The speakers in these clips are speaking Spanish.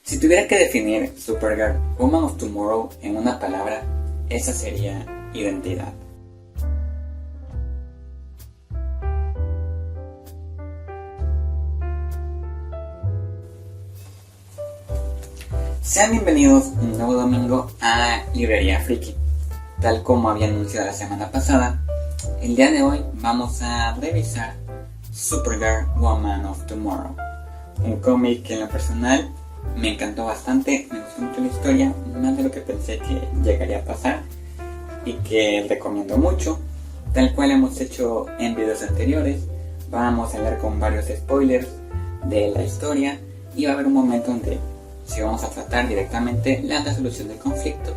Si tuviera que definir Supergirl, Woman of Tomorrow en una palabra, esa sería identidad. Sean bienvenidos un nuevo domingo a Librería Friki. Tal como había anunciado la semana pasada, el día de hoy vamos a revisar Supergirl, Woman of Tomorrow, un cómic que en lo personal me encantó bastante, me gustó mucho la historia, más de lo que pensé que llegaría a pasar y que recomiendo mucho. Tal cual hemos hecho en videos anteriores, vamos a hablar con varios spoilers de la historia y va a haber un momento donde sí vamos a tratar directamente la resolución del conflicto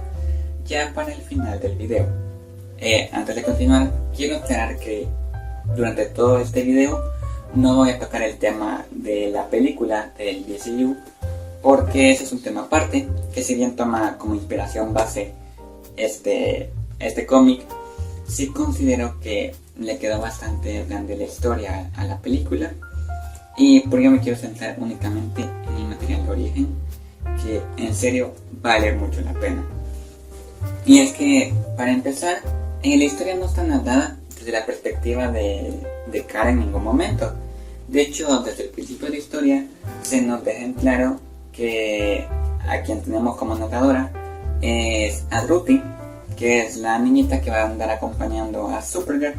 ya para el final del video. Antes de continuar, quiero aclarar que durante todo este video no voy a tocar el tema de la película del DCU, porque ese es un tema aparte, que si bien toma como inspiración base este cómic, sí considero que le quedó bastante grande la historia a la película, y por ello me quiero centrar únicamente en el material de origen, que en serio vale mucho la pena. Y es que, para empezar, la historia no está narrada desde la perspectiva de Kara en ningún momento. De hecho, desde el principio de la historia se nos deja en claro que a quien tenemos como narradora es a Ruthie, que es la niñita que va a andar acompañando a Supergirl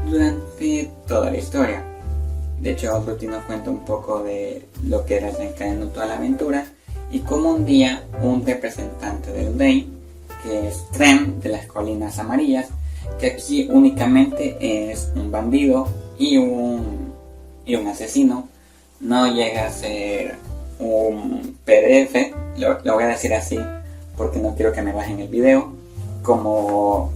durante toda la historia. De hecho, Ruthie nos cuenta un poco de lo que desencadenó toda la aventura y cómo un día un representante del rey, que es Trem de las Colinas Amarillas, que aquí únicamente es un bandido y un asesino, no llega a ser un PDF, lo voy a decir así porque no quiero que me bajen el video, como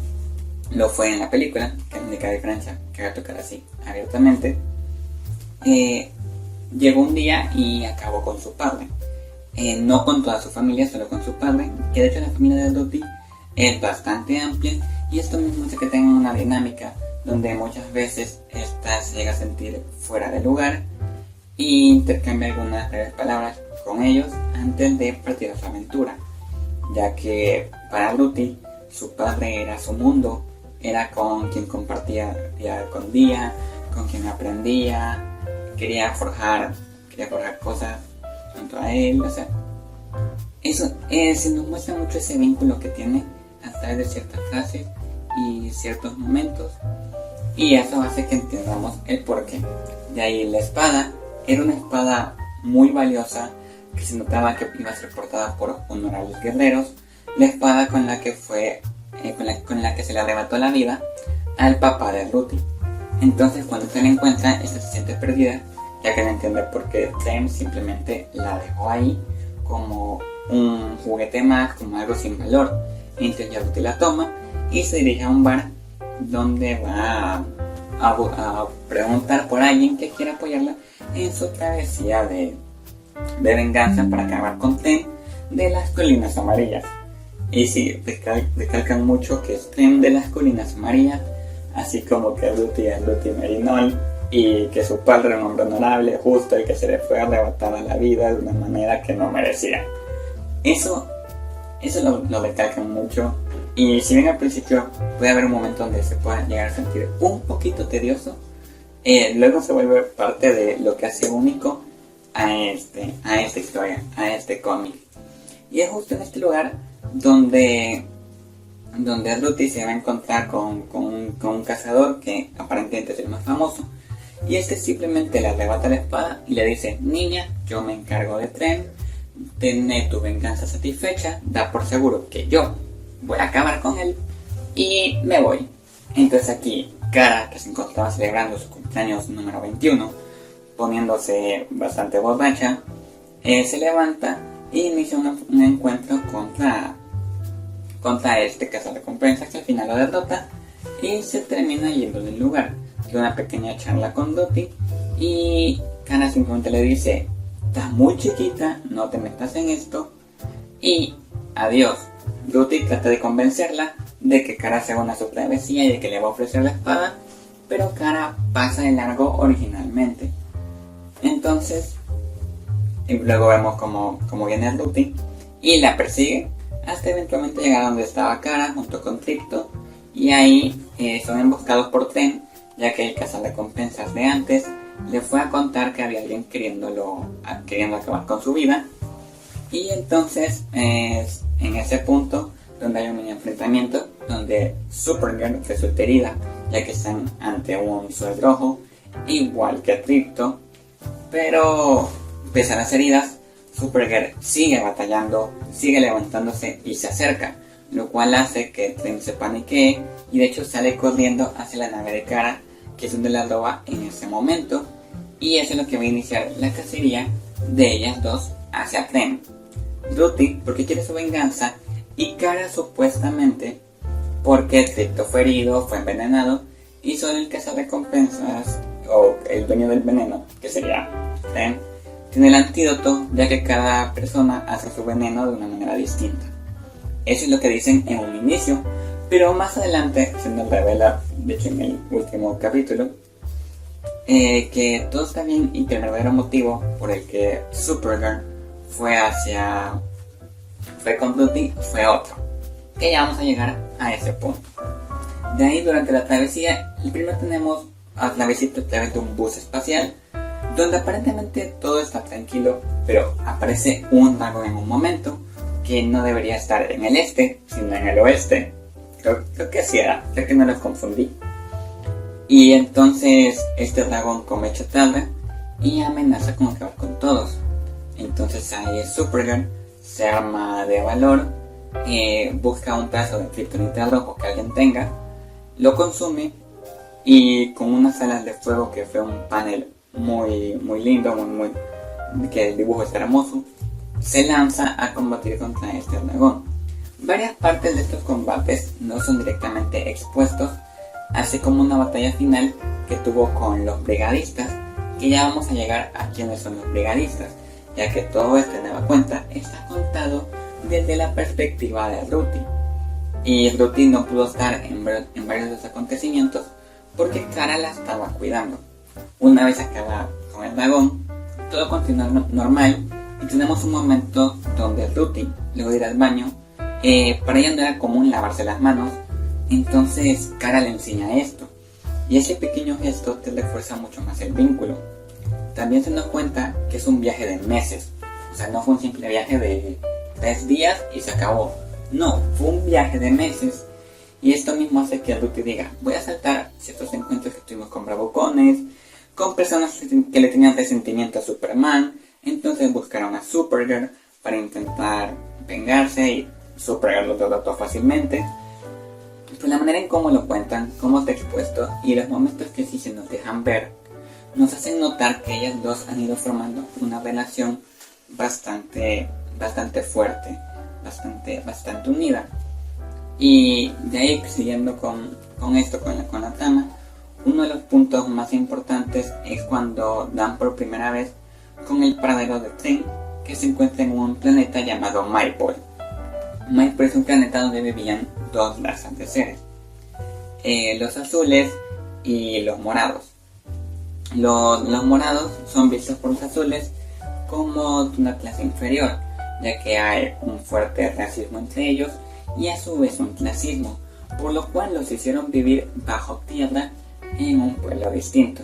lo fue en la película, que es la única diferencia que voy a tocar así abiertamente. Llegó un día y acabó con su padre, no con toda su familia, solo con su padre, que de hecho la familia de Ruthie es bastante amplia, y esto mismo hace que tengan una dinámica donde muchas veces esta se llega a sentir fuera de lugar e intercambia algunas breves palabras con ellos antes de partir a su aventura, ya que para Ruthie su padre era su mundo, era con quien compartía día con día, con quien aprendía, quería forjar cosas junto a él, o sea, eso se nos muestra mucho ese vínculo que tiene a través de ciertas frases y ciertos momentos, y eso hace que entendamos el porqué. De ahí la espada era una espada muy valiosa que se notaba que iba a ser portada por honorables guerreros, la espada con la que se le arrebató la vida al papá de Ruthie. Entonces cuando se la encuentra, esta se siente perdida, ya que no entiende por qué Trem simplemente la dejó ahí como un juguete más, como algo sin valor. Entonces ya Ruthie la toma y se dirige a un bar donde va a preguntar por alguien que quiera apoyarla en su travesía de venganza para acabar con Trem de las Colinas Amarillas. Y sí, recalcan mucho que es Trem de las Colinas Amarillas, así como que Ruthie es Ruthie Merinol, y que su padre era un hombre honorable, justo, y que se le fue arrebatada la vida de una manera que no merecía. Eso lo recalcan mucho, y si bien al principio puede haber un momento donde se pueda llegar a sentir un poquito tedioso, luego se vuelve parte de lo que hace único a esta historia, a este cómic. Y es justo en este lugar donde Ruthie se va a encontrar con un cazador que aparentemente es el más famoso, y este simplemente le arrebata la espada y le dice: niña, yo me encargo de Trem, tené tu venganza satisfecha, da por seguro que yo voy a acabar con él y me voy. Entonces aquí Kara, que se encontraba celebrando su cumpleaños número 21, poniéndose bastante borracha, se levanta e inicia un encuentro contra este cazarrecompensas, que al final lo derrota y se termina yendo del lugar. Tiene una pequeña charla con Ruthie y Kara simplemente le dice: estás muy chiquita, no te metas en esto, y adiós. Ruthie trata de convencerla de que Kara se una a su travesía y de que le va a ofrecer la espada, pero Kara pasa de largo originalmente. Entonces Y luego vemos como viene Ruthie y la persigue hasta eventualmente llegar a donde estaba Kara junto con Tripto. Y ahí son emboscados por Tren, ya que el cazarrecompensas de antes le fue a contar que había alguien queriendo acabar con su vida. Y entonces es en ese punto donde hay un mini enfrentamiento donde Supergirl resulta herida, ya que están ante un sol rojo, igual que Tripto. Pero pese a las heridas, Supergirl sigue batallando, sigue levantándose y se acerca, lo cual hace que Tren se paniquee y de hecho sale corriendo hacia la nave de Kara, que es donde la roba en ese momento, y eso es lo que va a iniciar la cacería de ellas dos hacia Tren. Ruthie porque quiere su venganza y Kara supuestamente porque Tripto fue herido, fue envenenado y solo el cazarrecompensas o el dueño del veneno, que sería Tren, tiene el antídoto, ya que cada persona hace su veneno de una manera distinta. Eso es lo que dicen en un inicio, pero más adelante se nos revela, de hecho en el último capítulo, que todo está bien y que el verdadero motivo por el que Supergirl fue con Ruthie fue otro, que ya vamos a llegar a ese punto. De ahí, durante la travesía, primero tenemos a la visita a través de un bus espacial, donde aparentemente todo está tranquilo, pero aparece un dragón en un momento que no debería estar en el este, sino en el oeste. Creo que así era, creo que no los confundí. Y entonces este dragón come chatarra y amenaza con acabar con todos. Entonces ahí Supergirl se arma de valor, busca un pedazo de kriptonita rojo que alguien tenga, lo consume y con unas alas de fuego, que fue un panel muy lindo, que el dibujo es hermoso, se lanza a combatir contra este dragón. Varias partes de estos combates no son directamente expuestos, así como una batalla final que tuvo con los brigadistas, que ya vamos a llegar a quiénes son los brigadistas, ya que todo esto, de nueva cuenta, está contado desde la perspectiva de Ruthie. Y Ruthie no pudo estar en varios de los acontecimientos porque Kara la estaba cuidando. Una vez acaba con el dragón, todo continúa normal y tenemos un momento donde Ruthie, luego de ir al baño, para ella no era común lavarse las manos, entonces Kara le enseña esto. Y ese pequeño gesto te refuerza mucho más el vínculo. También se nos cuenta que es un viaje de meses, o sea, no fue un simple viaje de 3 días y se acabó. No, fue un viaje de meses. Y esto mismo hace que Ruthie diga, voy a saltar ciertos encuentros que tuvimos con bravucones, con personas que le tenían resentimiento a Superman. Entonces buscaron a Supergirl para intentar vengarse y Supergirl lo derrotó fácilmente. Pues la manera en cómo lo cuentan, cómo está expuesto y los momentos que sí se nos dejan ver, nos hacen notar que ellas dos han ido formando una relación bastante fuerte, bastante unida. Y de ahí, siguiendo con esto, con la trama, uno de los puntos más importantes es cuando dan por primera vez con el paradero de Tren, que se encuentra en un planeta llamado Maypole. Maypole es un planeta donde vivían dos razas de seres, los azules y los morados. Los morados son vistos por los azules como de una clase inferior, ya que hay un fuerte racismo entre ellos y a su vez un clasismo, por lo cual los hicieron vivir bajo tierra en un pueblo distinto.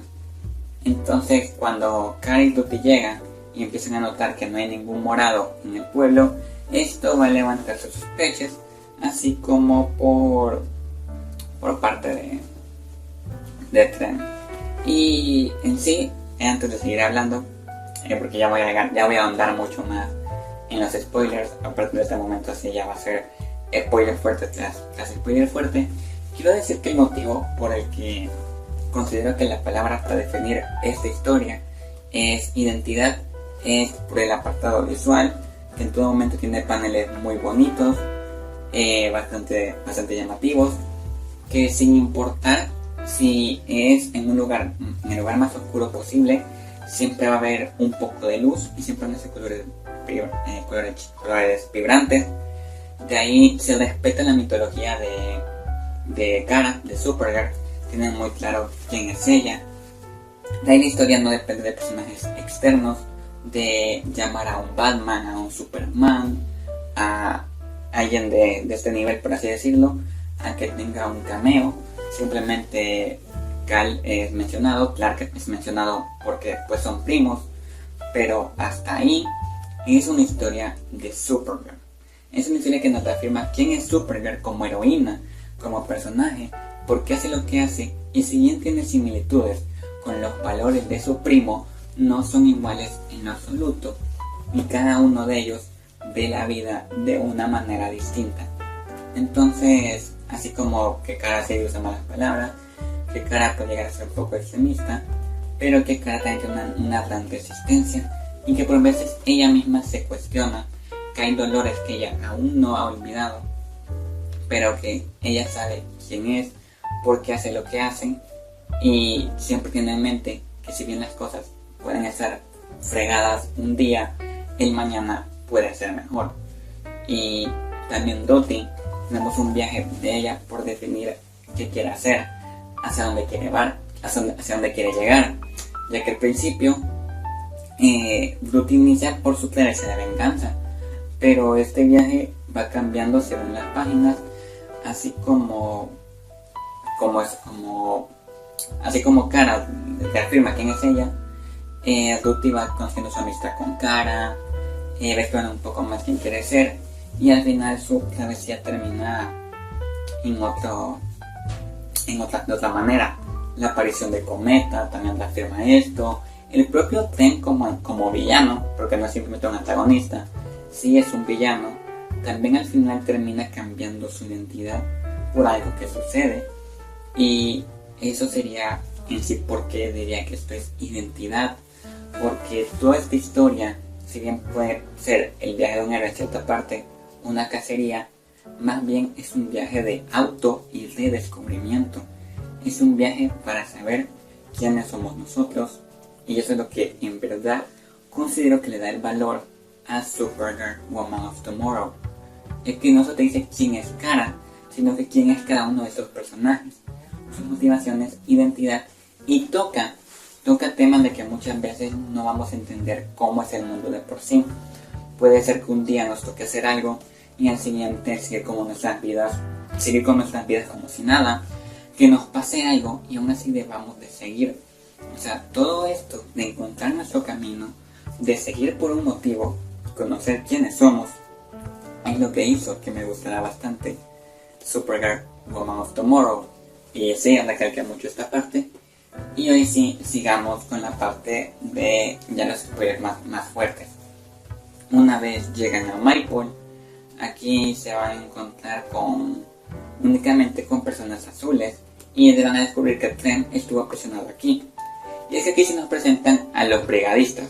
Entonces, cuando Kara y Ruthie llegan y empiezan a notar que no hay ningún morado en el pueblo, esto va a levantar sus sospechas, así como por parte de Tren. Y en sí, antes de seguir hablando, porque ya voy a ahondar mucho más en los spoilers, a partir de este momento así ya va a ser spoiler fuerte tras spoiler fuerte, quiero decir que el motivo por el que considero que la palabra para definir esta historia es identidad es por el apartado visual, que en todo momento tiene paneles muy bonitos, bastante llamativos, que sin importar si es en el lugar más oscuro posible, siempre va a haber un poco de luz y siempre van a ser colores vibrantes. De ahí se respeta la mitología de Kara, de Supergirl. Tienen muy claro quién es ella. De ahí la historia no depende de personajes externos, de llamar a un Batman, a un Superman, a alguien de este nivel, por así decirlo, a que tenga un cameo. Simplemente Kal es mencionado, Clark es mencionado porque pues son primos, pero hasta ahí es una historia de Supergirl. Es una historia que nos afirma quién es Supergirl como heroína, como personaje, por qué hace lo que hace, y si bien tiene similitudes con los valores de su primo, no son iguales en absoluto, y cada uno de ellos ve la vida de una manera distinta. Entonces, así como que Kara sí usa malas palabras, que Kara puede llegar a ser un poco extremista, pero que Kara también tiene una gran resistencia, y que por veces ella misma se cuestiona que hay dolores que ella aún no ha olvidado, pero que ella sabe quién es, por qué hace lo que hace, y siempre tiene en mente que si bien las cosas pueden estar fregadas un día, el mañana puede ser mejor. Y también Dottie, tenemos un viaje de ella por definir qué quiere hacer, hacia dónde quiere llegar, ya que al principio Dottie inicia por su creencia de venganza, pero este viaje va cambiando según las páginas, así como Kara te afirma quién es ella. Dottie va conociendo su amistad con Kara, va explorando un poco más quién quiere ser, y al final su travesía termina de otra manera. La aparición de Cometa también reafirma esto. El propio Ten como villano, porque no es simplemente un antagonista, sí es un villano, también al final termina cambiando su identidad por algo que sucede, y eso sería en sí porque diría que esto es identidad, porque toda esta historia, si bien puede ser el viaje de un héroe en cierta parte, una cacería, más bien es un viaje de auto y de descubrimiento. Es un viaje para saber quiénes somos nosotros, y eso es lo que en verdad considero que le da el valor a Supergirl Woman of Tomorrow. Es que no solo te dice quién es Kara, sino que quién es cada uno de estos personajes, sus motivaciones, identidad, y toca temas de que muchas veces no vamos a entender cómo es el mundo de por sí. Puede ser que un día nos toque hacer algo y al siguiente seguir con nuestras vidas como si nada, que nos pase algo y aún así debamos de seguir. O sea, todo esto de encontrar nuestro camino, de seguir por un motivo, conocer quiénes somos, es lo que hizo que me gustara bastante Supergirl Woman of Tomorrow. Y sí, recalqué mucho esta parte. Y hoy sí, sigamos con la parte de ya los spoilers más fuertes. Una vez llegan a Maypole, aquí se van a encontrar únicamente con personas azules, y van a descubrir que Tren estuvo aprisionado aquí. Y es que aquí se nos presentan a los brigadistas,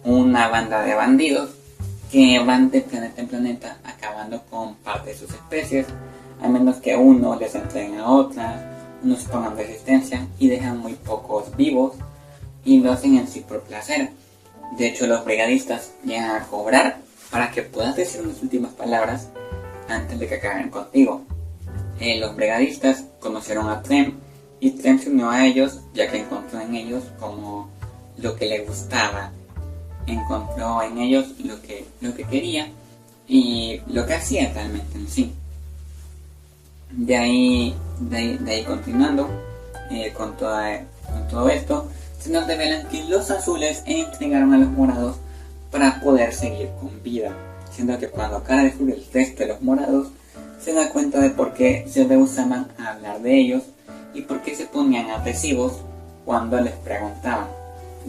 una banda de bandidos que van de planeta en planeta acabando con parte de sus especies, a menos que uno les entreguen a otras, unos pongan resistencia y dejan muy pocos vivos, y lo hacen en sí por placer. De hecho, los brigadistas llegan a cobrar para que puedas decir unas últimas palabras antes de que acaben contigo. Los brigadistas conocieron a Trem, y Trem se unió a ellos ya que encontró en ellos como lo que le gustaba, encontró en ellos lo que quería y lo que hacía realmente en sí. De ahí continuando con todo esto, se nos revelan que los azules entregaron a los morados para poder seguir con vida, siendo que cuando Kara descubre el resto de los morados, se da cuenta de por qué se rehusaban a hablar de ellos y por qué se ponían agresivos cuando les preguntaban.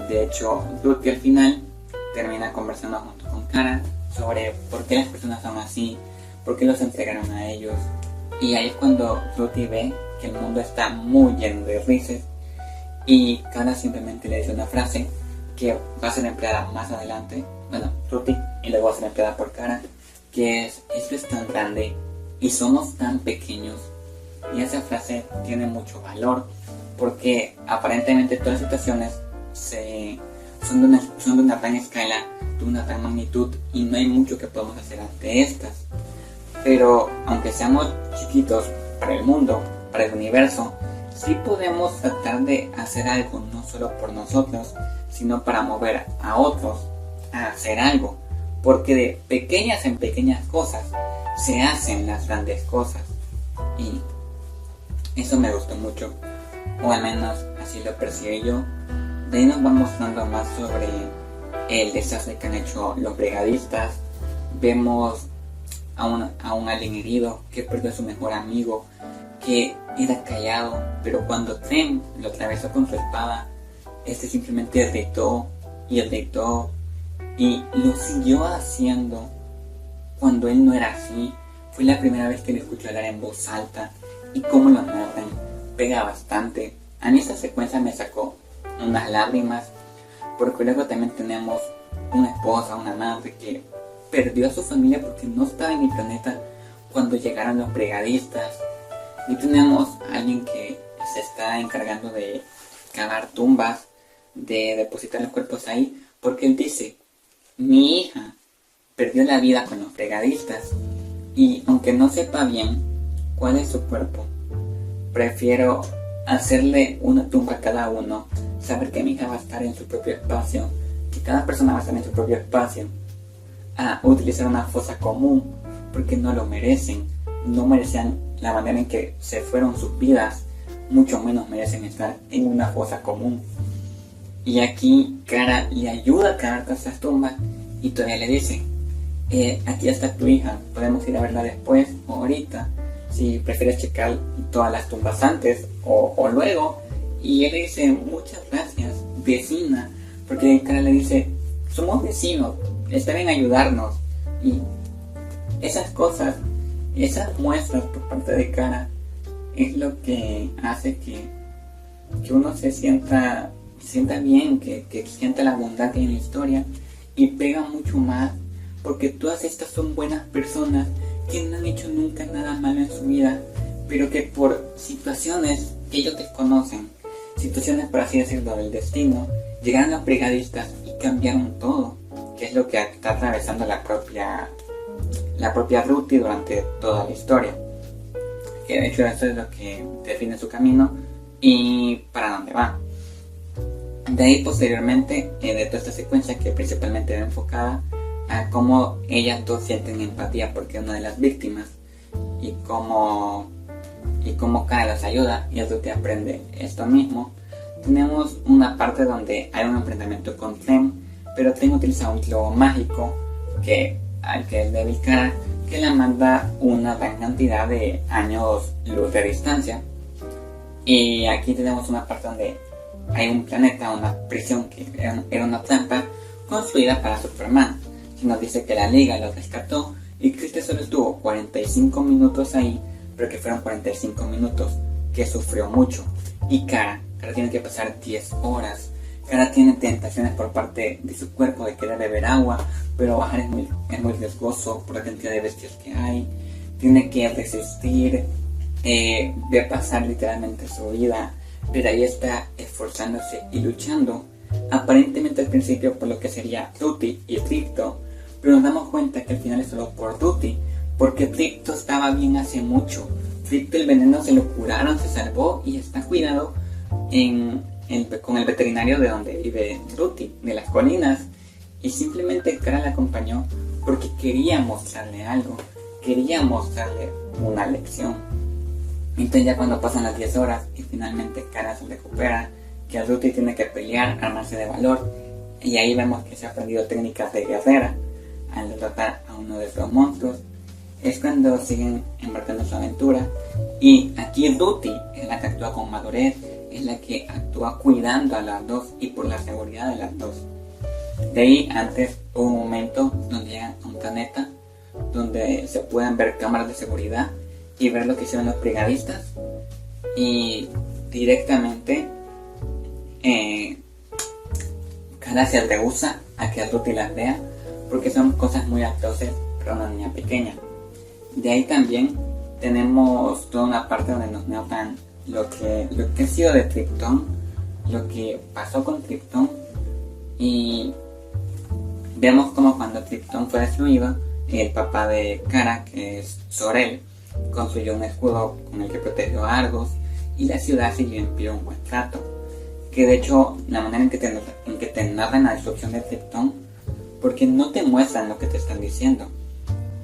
De hecho, Dottie al final termina conversando junto con Kara sobre por qué las personas son así, por qué los entregaron a ellos. Y ahí es cuando Dottie ve que el mundo está muy lleno de grises, y Kara simplemente le dice una frase que va a ser empleada más adelante, Dottie, y luego va a ser empleada por Kara, que es: esto es tan grande y somos tan pequeños. Y esa frase tiene mucho valor porque aparentemente todas las situaciones son de una gran escala, de una gran magnitud, y no hay mucho que podamos hacer ante estas. Pero aunque seamos chiquitos para el mundo, para el universo, sí podemos tratar de hacer algo no solo por nosotros, sino para mover a otros a hacer algo, porque de pequeñas en pequeñas cosas se hacen las grandes cosas. Y eso me gustó mucho, o al menos así lo percibí yo. De ahí nos va mostrando más sobre el desastre que han hecho los brigadistas. Vemos a un alien herido que perdió a su mejor amigo, que era callado, pero cuando Clem lo atravesó con su espada, este simplemente gritó y gritó y lo siguió haciendo cuando él no era así. Fue la primera vez que lo escuché hablar en voz alta, y cómo lo narran pega bastante. A mí esta secuencia me sacó unas lágrimas, porque luego también tenemos una esposa, una madre que perdió a su familia porque no estaba en el planeta cuando llegaron los brigadistas. Y tenemos a alguien que se está encargando de cavar tumbas, de depositar los cuerpos ahí, porque él dice: mi hija perdió la vida con los brigadistas, y aunque no sepa bien cuál es su cuerpo, prefiero hacerle una tumba a cada uno, saber que mi hija va a estar en su propio espacio, que cada persona va a estar en su propio espacio, a utilizar una fosa común, porque no lo merecen, no merecían la manera en que se fueron sus vidas, mucho menos merecen estar en una fosa común. Y aquí Kara le ayuda a cavar todas esas tumbas y todavía le dice: aquí está tu hija, podemos ir a verla después o ahorita, si prefieres checar todas las tumbas antes o luego. Y él le dice: muchas gracias, vecina, porque Kara le dice: somos vecinos, está bien ayudarnos. Y esas cosas, esas muestras por parte de Kara, es lo que hace que uno se sienta bien, que sienta la bondad que hay en la historia, y pega mucho más, porque todas estas son buenas personas que no han hecho nunca nada malo en su vida, pero que por situaciones que ellos desconocen, situaciones por así decirlo del destino, llegaron los brigadistas y cambiaron todo, que es lo que está atravesando la propia Ruthie durante toda la historia, que de hecho eso es lo que define su camino y para dónde va. De ahí posteriormente, de toda esta secuencia que principalmente va enfocada a cómo ellas dos sienten empatía porque es una de las víctimas, y cómo Kara las ayuda y el Ruthie aprende esto mismo. Tenemos una parte donde hay un enfrentamiento con Clem, pero Clem utiliza un globo mágico al que es débil Kara, que le manda una gran cantidad de años luz de distancia. Y aquí tenemos una parte donde hay un planeta, una prisión que era una trampa construida para Superman. Se nos dice que la Liga lo rescató y que este solo estuvo 45 minutos ahí, pero que fueron 45 minutos que sufrió mucho. Y Kara tiene que pasar 10 horas. Kara tiene tentaciones por parte de su cuerpo de querer beber agua, pero bajar es muy riesgoso por la cantidad de bestias que hay. Tiene que resistir, de pasar literalmente su vida, pero ahí está esforzándose y luchando, aparentemente al principio por lo que sería Ruthie y Tripto, pero nos damos cuenta que al final es solo por Ruthie, porque Tripto estaba bien hace mucho. Tripto el veneno se lo curaron, se salvó y está cuidado con el veterinario de donde vive Ruthie, de las colinas, y simplemente Kara la acompañó porque quería mostrarle algo, quería mostrarle una lección. Entonces ya cuando pasan las 10 horas y finalmente Kara se recupera, que Ruthie tiene que pelear, armarse de valor, y ahí vemos que se ha aprendido técnicas de guerrera al derrotar a uno de esos monstruos. Es cuando siguen embarcando su aventura, y aquí Ruthie es la que actúa con madurez, es la que actúa cuidando a las dos y por la seguridad de las dos. De ahí antes hubo un momento donde llegan a un planeta donde se pueden ver cámaras de seguridad y ver lo que hicieron los brigadistas, y directamente Kara se rehúsa a que Ruthie las vea porque son cosas muy atroces para una niña pequeña. De ahí también tenemos toda una parte donde nos notan lo que ha sido de Krypton, lo que pasó con Krypton, y vemos como cuando Krypton fue destruido, el papá de Kara, que es Zor-El, construyó un escudo con el que protegió a Argos, y la ciudad siguió en pie un buen rato. Que de hecho la manera en que te narran la destrucción de Krypton porque no te muestran lo que te están diciendo.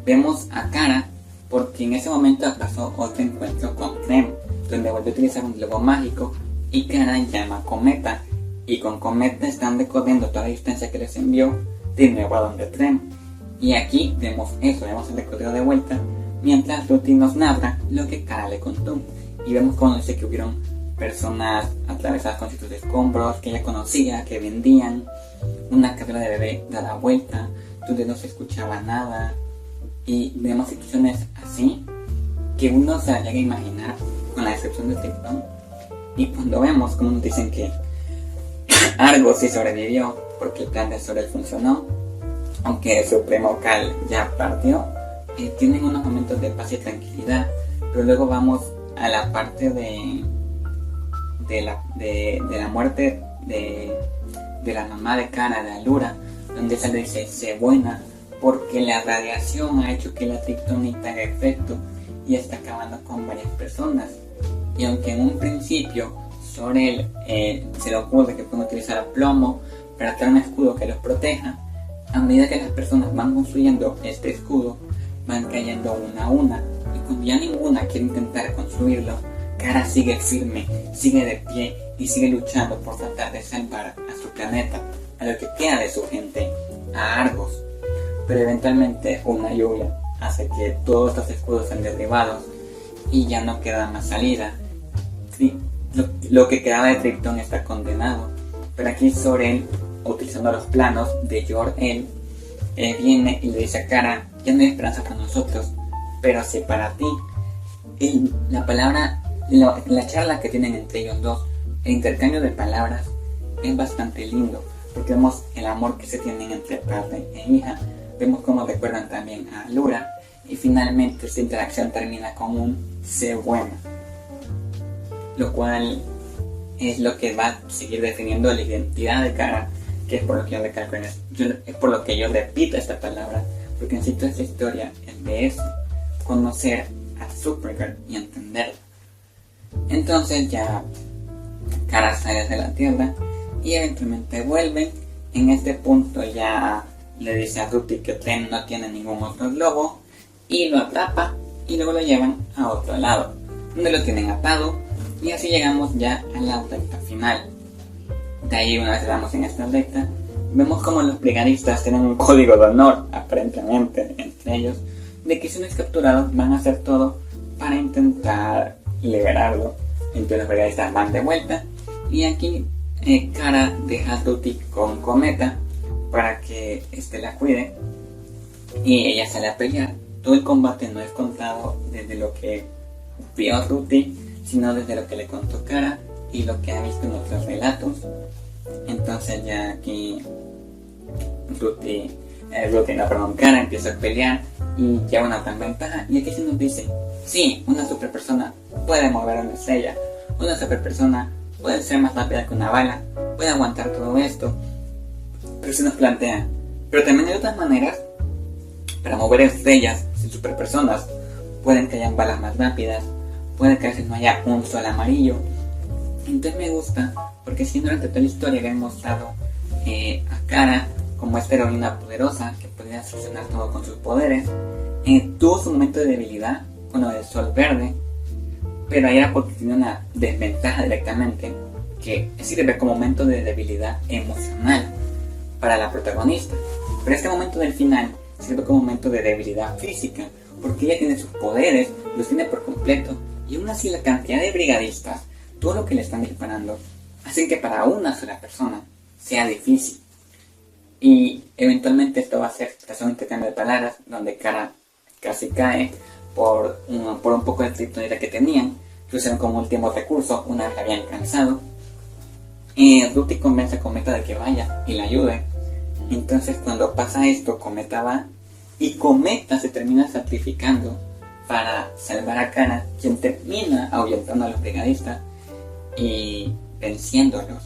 Vemos a Kara porque en ese momento pasó otro encuentro con Clem, donde volvió a utilizar un globo mágico y Kara llama a Cometa, y con Cometa están recorriendo toda la distancia que les envió de nuevo a donde Clem. Y aquí vemos eso, vemos el recorrido de vuelta, mientras Ruthie nos narra lo que Kara le contó. Y vemos cómo dice que hubieron personas atravesadas con ciertos escombros que ella conocía, que vendían una carrera de bebé dada vuelta, donde no se escuchaba nada. Y vemos situaciones así que uno se la llega a imaginar con la descripción de TikTok. Y cuando vemos como nos dicen que Argos sí sobrevivió porque el plan de Sorel funcionó, aunque el Supremo Cal ya partió, tienen unos momentos de paz y tranquilidad. Pero luego vamos a la parte de la muerte de la mamá de Kara, de Alura, donde se le dice sé buena porque la radiación ha hecho que la triptonita haga efecto y está acabando con varias personas. Y aunque en un principio Sorel se le ocurre que pueden utilizar plomo para crear un escudo que los proteja, a medida que las personas van construyendo este escudo, van cayendo una a una, y cuando ya ninguna quiere intentar construirlo, Kara sigue firme, sigue de pie y sigue luchando por tratar de salvar a su planeta, a lo que queda de su gente, a Argos. Pero eventualmente una lluvia hace que todos estos escudos sean derribados y ya no queda más salida. Lo que quedaba de Krypton está condenado, pero aquí Sorel, utilizando los planos de Jor-El, viene y le dice a Kara, ya no hay esperanza para nosotros, pero sí para ti. Y la palabra, la charla que tienen entre ellos dos, el intercambio de palabras es bastante lindo, porque vemos el amor que se tienen entre padre e hija, vemos cómo recuerdan también a Alura, y finalmente esta interacción termina con un sé buena, lo cual es lo que va a seguir definiendo la identidad de Kara, que es por lo que es por lo que yo repito esta palabra, porque en sí toda esta historia es de eso, conocer a Supergirl y entenderla. Entonces ya Kara sale de la Tierra y eventualmente vuelven. En este punto ya le dice a Ruthie que Tren no tiene ningún otro globo y lo atrapa y luego lo llevan a otro lado, donde lo tienen atado, y así llegamos ya a la recta final. De ahí, una vez estamos en esta recta, vemos como los brigadistas tienen un código de honor, aparentemente, entre ellos, de que si uno es capturado van a hacer todo para intentar liberarlo. Entonces los brigadistas van de vuelta y aquí Kara deja a Ruthie con Cometa para que la cuide y ella sale a pelear. Todo el combate no es contado desde lo que vio Ruthie, sino desde lo que le contó Kara y lo que ha visto en otros relatos. Entonces ya aquí Kara empieza a pelear y lleva una gran ventaja, y aquí se nos dice, sí, una super persona puede mover una estrella, una super persona puede ser más rápida que una bala, puede aguantar todo esto, pero se nos plantea, pero también hay otras maneras para mover estrellas. Si super personas pueden que hayan balas más rápidas, puede que a veces no haya un sol amarillo. Entonces me gusta porque si durante toda la historia le han mostrado a Kara como esta heroína poderosa que podía solucionar todo con sus poderes. Tuvo su momento de debilidad con lo del sol verde, pero ahí era porque tenía una desventaja directamente, que sirve como momento de debilidad emocional para la protagonista. Pero este momento del final sirve como momento de debilidad física, porque ella tiene sus poderes, los tiene por completo, y aún así la cantidad de brigadistas, todo lo que le están disparando, hacen que para una sola persona sea difícil. Y eventualmente esto va a ser tras un intercambio de palabras, donde Kara casi cae por un poco de kriptonita que tenían, que usaron como último recurso una vez la habían cansado. Ruthie convence a Cometa de que vaya y la ayude. Entonces cuando pasa esto, Cometa va y Cometa se termina sacrificando para salvar a Kara, quien termina ahuyentando a los brigadistas y venciéndolos,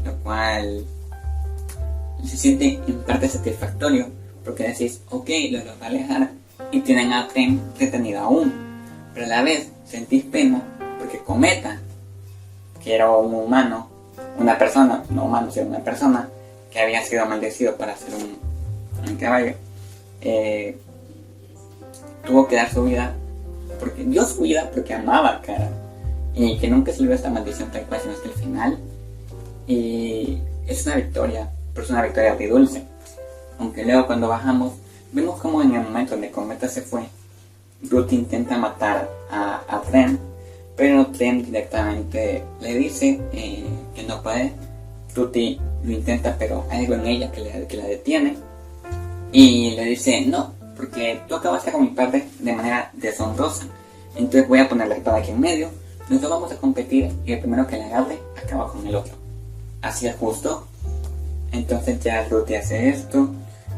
lo cual se siente en parte satisfactorio, porque decís, ok, los va a alejar y tienen a Tren retenido aún, pero a la vez sentís pena porque Cometa, que era un humano, una persona, no humano, sino una persona que había sido maldecido para ser el caballo, tuvo que dar su vida, porque dio su vida porque amaba a Kara, y que nunca se le dio esta maldición tal cual, sino hasta el final. Y es una victoria, pero es una victoria agridulce. Aunque luego cuando bajamos, vemos como en el momento donde Cometa se fue, Ruth intenta matar a Trem, pero Trem directamente le dice que no puede. Ruth lo intenta, pero hay algo en ella que la detiene, y le dice no, porque tú acabaste con mi padre de manera deshonrosa, entonces voy a poner la espada aquí en medio, nosotros vamos a competir y el primero que la agarre acaba con el otro. Así es justo. Entonces ya Ruth hace esto,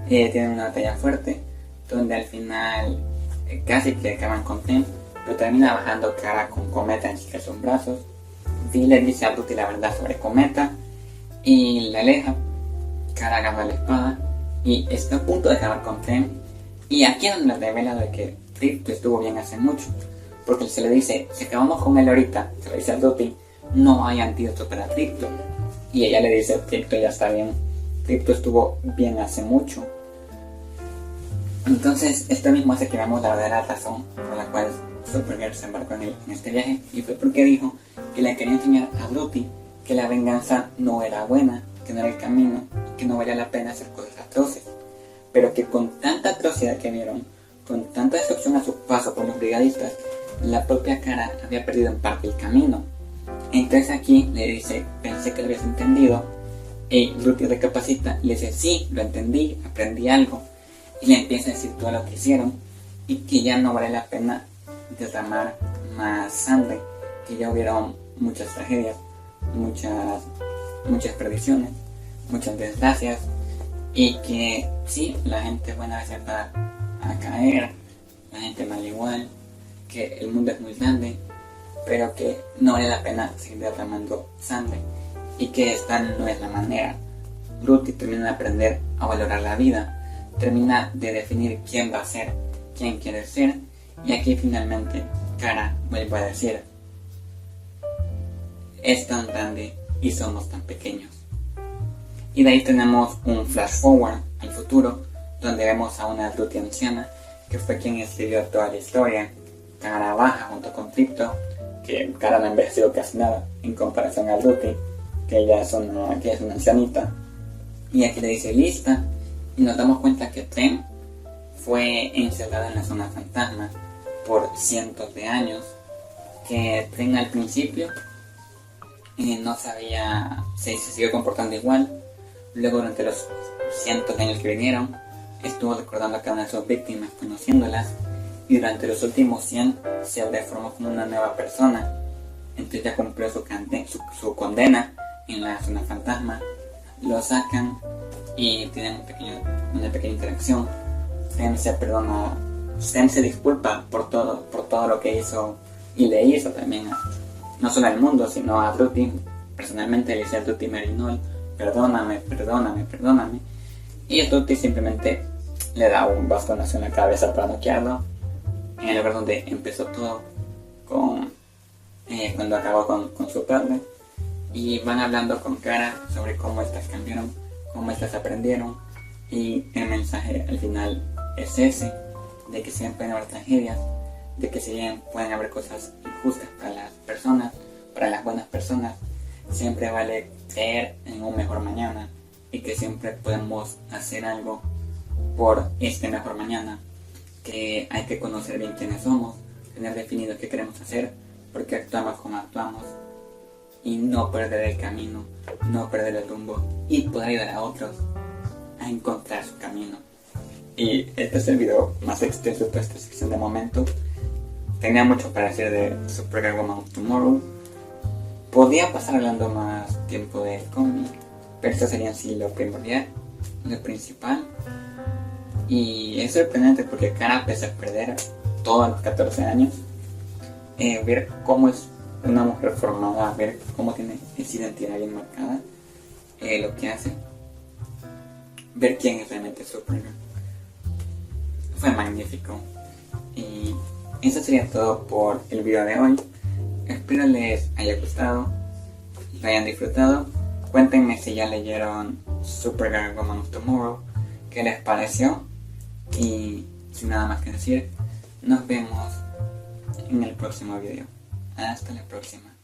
tienen una batalla fuerte, donde al final casi que acaban con Trem, pero termina bajando Kara con Cometa en sus brazos. Vi le dice a Ruth la verdad sobre Cometa y la aleja. Kara agarra la espada y está a punto de acabar con Trem, y aquí es donde le revela de que Tripto estuvo bien hace mucho, porque se le dice, si acabamos con él ahorita, se le dice a Ruth, no hay antídoto para Tripto, y ella le dice, Tripto ya está bien, Tripto estuvo bien hace mucho. Entonces esto mismo hace que veamos la verdadera razón por la cual Supergirl se embarcó en este viaje, y fue porque dijo que le quería enseñar a Ruth que la venganza no era buena, que no era el camino, que no valía la pena hacer cosas atroces, pero que con tanta atrocidad que vieron, con tanta destrucción a su paso por los brigadistas, la propia Kara había perdido en parte el camino. Entonces aquí le dice, pensé que lo habías entendido, y Ruth recapacita y le dice, sí, lo entendí, aprendí algo, y le empieza a decir todo lo que hicieron, y que ya no vale la pena derramar más sangre, que ya hubieron muchas tragedias, muchas perdiciones, muchas desgracias, y que sí, la gente buena a veces va a caer, la gente mal igual, que el mundo es muy grande, pero que no vale la pena seguir derramando sangre, y que esta no es la manera. Ruth termina de aprender a valorar la vida, termina de definir quién va a ser, quién quiere ser, y aquí finalmente Kara vuelve a decir, es tan grande y somos tan pequeños. Y de ahí tenemos un flash forward al futuro, donde vemos a una Ruth anciana, que fue quien escribió toda la historia. Kara baja junto con Tripto, que Kara no ha envejecido casi nada en comparación a Ruth, que ella es una ancianita. Y aquí le dice lista, y nos damos cuenta que Trem fue encerrada en la zona fantasma por cientos de años, que Trem al principio no sabía, se siguió comportando igual. Luego durante los cientos de años que vinieron, estuvo recordando a cada una de sus víctimas, conociéndolas, y durante los últimos 100 se reformó como una nueva persona. Entonces ya cumplió su condena en la zona fantasma, lo sacan y tienen una pequeña interacción. Sam se disculpa por todo lo que hizo, y le hizo también no solo al mundo, sino a Ruth. Personalmente le dice a Ruth Merinol, perdóname, y a Ruth simplemente le da un bastonazo en la cabeza para noquearlo, en el lugar donde empezó todo, cuando acabó con su padre. Y van hablando con Kara sobre cómo estas cambiaron, cómo estas aprendieron, y el mensaje al final es ese, de que siempre pueden haber tragedias, de que si bien pueden haber cosas injustas para las personas, para las buenas personas, siempre vale creer en un mejor mañana, y que siempre podemos hacer algo por este mejor mañana, que hay que conocer bien quiénes somos, tener definido qué queremos hacer, porque actuamos como actuamos, y no perder el camino, no perder el rumbo, y poder ayudar a otros a encontrar su camino. Y este es el video más extenso de esta sección de momento. Tenía mucho para decir de Supergirl Woman of Tomorrow. Podría pasar hablando más tiempo del cómic, pero esto sería en sí lo primordial, lo principal. Y es sorprendente porque Kara, pese a perder todos los 14 años, ver cómo es una mujer formada, ver cómo tiene esa identidad bien marcada, lo que hace, ver quién es realmente Supergirl, fue magnífico. Y eso sería todo por el video de hoy. Espero les haya gustado, lo hayan disfrutado. Cuéntenme si ya leyeron Supergirl Woman of Tomorrow, qué les pareció. Y sin nada más que decir, nos vemos en el próximo video. Hasta la próxima.